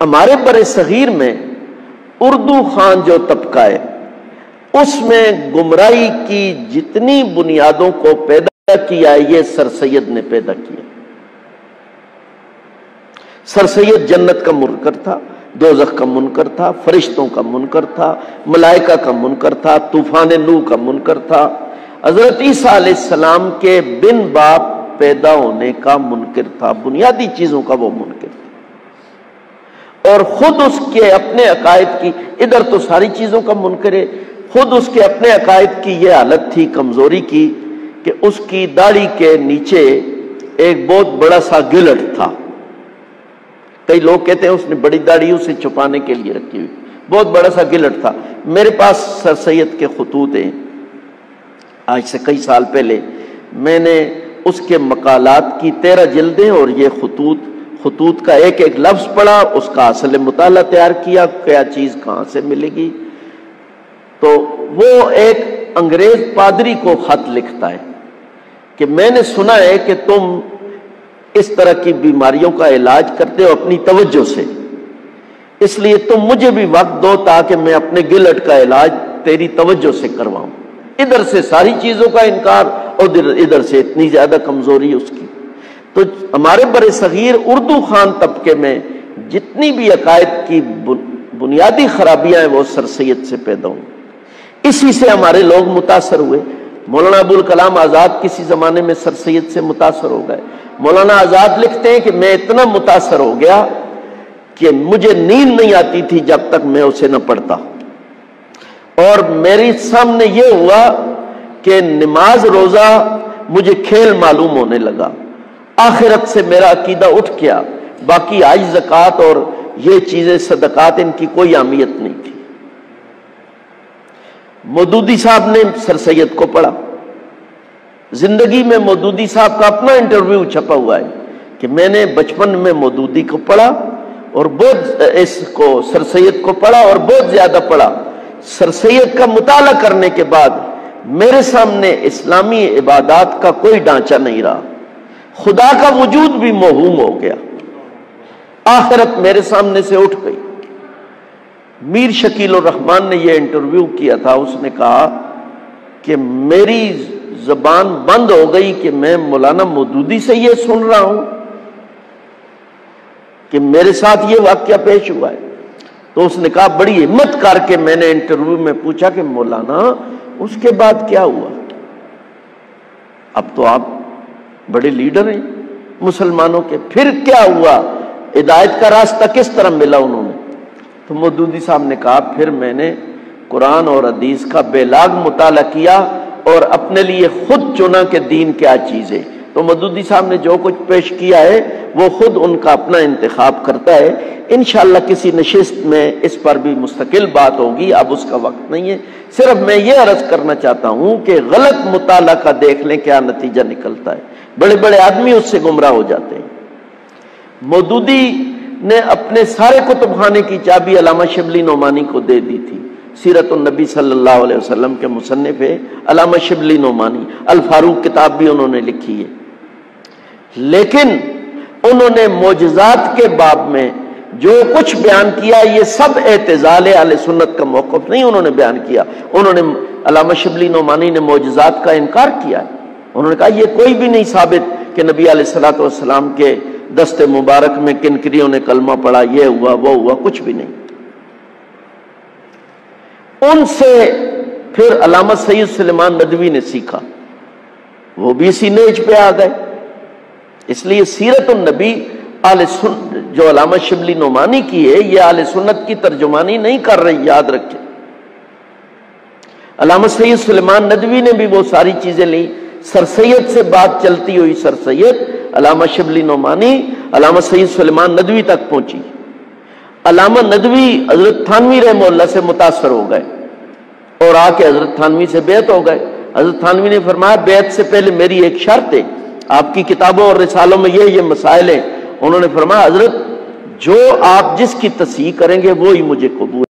ہمارے بر صغیر میں اردو خوان جو طبقہ ہے اس میں گمراہی کی جتنی بنیادوں کو پیدا کیا ہے یہ سر سید نے پیدا کیا۔ سر سید جنت کا منکر تھا، دوزخ کا منکر تھا، فرشتوں کا منکر تھا، ملائکہ کا منکر تھا، طوفان نوح کا منکر تھا، حضرت عیسیٰ علیہ السلام کے بن باپ پیدا ہونے کا منکر تھا، بنیادی چیزوں کا وہ منکر تھا۔ اور خود اس کے اپنے عقائد کی، ادھر تو ساری چیزوں کا منکر ہے، خود اس کے اپنے عقائد کی یہ حالت تھی کمزوری کی کہ اس کی داڑھی کے نیچے ایک بہت بڑا سا گلٹ تھا۔ کئی لوگ کہتے ہیں اس نے بڑی داڑھی اسے چھپانے کے لیے رکھی ہوئی، بہت بڑا سا گلٹ تھا۔ میرے پاس سر سید کے خطوط ہیں، آج سے کئی سال پہلے میں نے اس کے مقالات کی 13 جلدیں اور یہ خطوط کا ایک ایک لفظ پڑھا، اس کا اصل مطالعہ تیار کیا، کیا چیز کہاں سے ملے گی۔ تو وہ ایک انگریز پادری کو خط لکھتا ہے کہ میں نے سنا ہے کہ تم اس طرح کی بیماریوں کا علاج کرتے ہو اپنی توجہ سے، اس لیے تم مجھے بھی وقت دو تاکہ میں اپنے گلٹ کا علاج تیری توجہ سے کرواؤں۔ ادھر سے ساری چیزوں کا انکار اور ادھر سے اتنی زیادہ کمزوری اس کی۔ تو ہمارے بر صغیر اردو خوان طبقے میں جتنی بھی عقائد کی بنیادی خرابیاں ہیں وہ سر سید سے پیدا ہوئی، اسی سے ہمارے لوگ متاثر ہوئے۔ مولانا ابوالکلام آزاد کسی زمانے میں سر سید سے متاثر ہو گئے۔ مولانا آزاد لکھتے ہیں کہ میں اتنا متاثر ہو گیا کہ مجھے نیند نہیں آتی تھی جب تک میں اسے نہ پڑھتا، اور میرے سامنے یہ ہوا کہ نماز روزہ مجھے کھیل معلوم ہونے لگا، آخرت سے میرا عقیدہ اٹھ گیا، باقی حج زکوٰۃ اور یہ چیزیں صدقات ان کی کوئی اہمیت نہیں تھی۔ مودودی صاحب نے سر سید کو پڑھا، زندگی میں مودودی صاحب کا اپنا انٹرویو چھپا ہوا ہے کہ میں نے بچپن میں مودودی کو پڑھا اور بہت اس کو سر سید کو پڑھا اور بہت زیادہ پڑھا۔ سر سید کا مطالعہ کرنے کے بعد میرے سامنے اسلامی عبادات کا کوئی ڈھانچہ نہیں رہا، خدا کا وجود بھی موہوم ہو گیا، آخرت میرے سامنے سے اٹھ گئی۔ میر شکیل الرحمان نے یہ انٹرویو کیا تھا، اس نے کہا کہ میری زبان بند ہو گئی کہ میں مولانا مودودی سے یہ سن رہا ہوں کہ میرے ساتھ یہ واقعہ پیش ہوا ہے۔ تو اس نے کہا بڑی ہمت کر کے میں نے انٹرویو میں پوچھا کہ مولانا اس کے بعد کیا ہوا؟ اب تو آپ بڑے لیڈر ہیں مسلمانوں کے، پھر کیا ہوا؟ ہدایت کا راستہ کس طرح ملا انہوں نے؟ تو مودودی صاحب نے کہا پھر میں نے قرآن اور حدیث کا بے لاگ مطالعہ کیا اور اپنے لیے خود چنا کہ دین کیا چیز ہے۔ تو مودودی صاحب نے جو کچھ پیش کیا ہے وہ خود ان کا اپنا انتخاب کرتا ہے۔ انشاءاللہ کسی نشست میں اس پر بھی مستقل بات ہوگی، اب اس کا وقت نہیں ہے۔ صرف میں یہ عرض کرنا چاہتا ہوں کہ غلط مطالعہ کا دیکھ لیں کیا نتیجہ نکلتا ہے، بڑے بڑے آدمی اس سے گمراہ ہو جاتے ہیں۔ مودودی نے اپنے سارے کتب خانے کی چابی علامہ شبلی نعمانی کو دے دی تھی۔ سیرت النبی صلی اللہ علیہ وسلم کے مصنف ہے علامہ شبلی نعمانی، الفاروق کتاب بھی انہوں نے لکھی ہے، لیکن انہوں نے معجزات کے باب میں جو کچھ بیان کیا یہ سب اعتزال اہل سنت کا موقف نہیں انہوں نے بیان کیا۔ انہوں نے علامہ شبلی نعمانی نے معجزات کا انکار کیا ہے، انہوں نے کہا یہ کوئی بھی نہیں ثابت کہ نبی علیہ الصلوۃ والسلام کے دست مبارک میں کنکریوں نے کلمہ پڑھا، یہ ہوا وہ ہوا، کچھ بھی نہیں۔ ان سے پھر علامہ سید سلیمان ندوی نے سیکھا، وہ بھی اسی نیج پہ آ گئے۔ اس لیے سیرت النبی جو علامہ شبلی نعمانی کی ہے یہ اہل سنت کی ترجمانی نہیں کر رہی، یاد رکھیں۔ علامہ سید سلیمان ندوی نے بھی وہ ساری چیزیں لی، سر سید سے بات چلتی ہوئی سر سید، علامہ شبلی نعمانی، علامہ سید سلیمان ندوی تک پہنچی۔ علامہ ندوی حضرت تھانوی رحمہ اللہ سے متاثر ہو گئے اور آ کے حضرت تھانوی سے بیعت ہو گئے۔ حضرت تھانوی نے فرمایا بیعت سے پہلے میری ایک شرط ہے، آپ کی کتابوں اور رسالوں میں یہ مسائل ہیں۔ انہوں نے فرمایا حضرت جو آپ جس کی تصحیح کریں گے وہی مجھے قبول